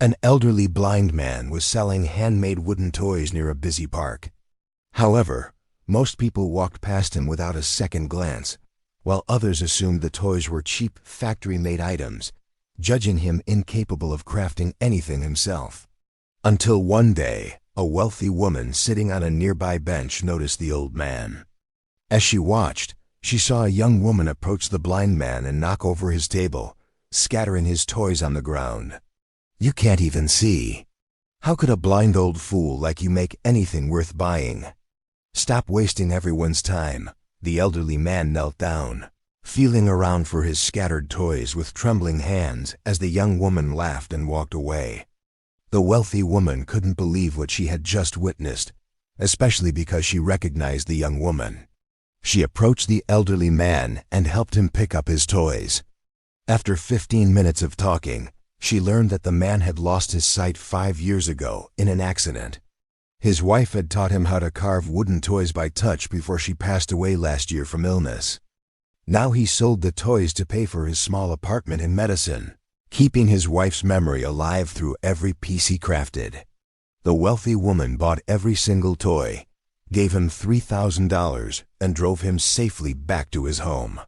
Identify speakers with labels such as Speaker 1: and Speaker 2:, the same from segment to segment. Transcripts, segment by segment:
Speaker 1: An elderly blind man was selling handmade wooden toys near a busy park. However, most people walked past him without a second glance, while others assumed the toys were cheap, factory-made items, judging him incapable of crafting anything himself. Until one day, a wealthy woman sitting on a nearby bench noticed the old man. As she watched, she saw a young woman approach the blind man and knock over his table, scattering his toys on the ground. "You can't even see. How could a blind old fool like you make anything worth buying? Stop wasting everyone's time." The elderly man knelt down, feeling around for his scattered toys with trembling hands as the young woman laughed and walked away. The wealthy woman couldn't believe what she had just witnessed, especially because she recognized the young woman. She approached the elderly man and helped him pick up his toys. After 15 minutes of talking, she learned that the man had lost his sight 5 years ago in an accident. His wife had taught him how to carve wooden toys by touch before she passed away last year from illness. Now he sold the toys to pay for his small apartment and medicine, keeping his wife's memory alive through every piece he crafted. The wealthy woman bought every single toy, gave him $3,000, and drove him safely back to his home.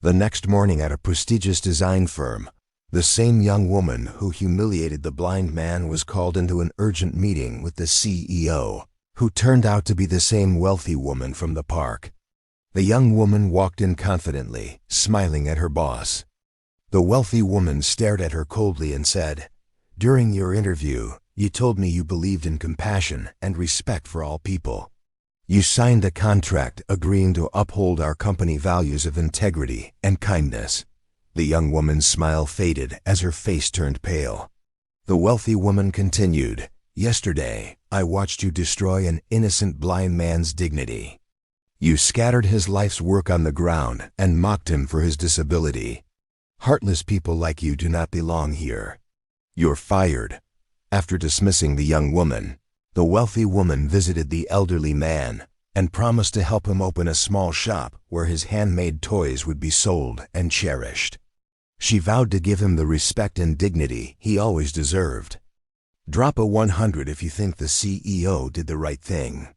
Speaker 1: The next morning at a prestigious design firm, the same young woman who humiliated the blind man was called into an urgent meeting with the CEO, who turned out to be the same wealthy woman from the park. The young woman walked in confidently, smiling at her boss. The wealthy woman stared at her coldly and said, "During your interview, you told me you believed in compassion and respect for all people. You signed a contract agreeing to uphold our company values of integrity and kindness." The young woman's smile faded as her face turned pale. The wealthy woman continued, "Yesterday, I watched you destroy an innocent blind man's dignity. You scattered his life's work on the ground and mocked him for his disability. Heartless people like you do not belong here. You're fired." After dismissing the young woman, the wealthy woman visited the elderly man and promised to help him open a small shop where his handmade toys would be sold and cherished. She vowed to give him the respect and dignity he always deserved. Drop a 100 if you think the CEO did the right thing.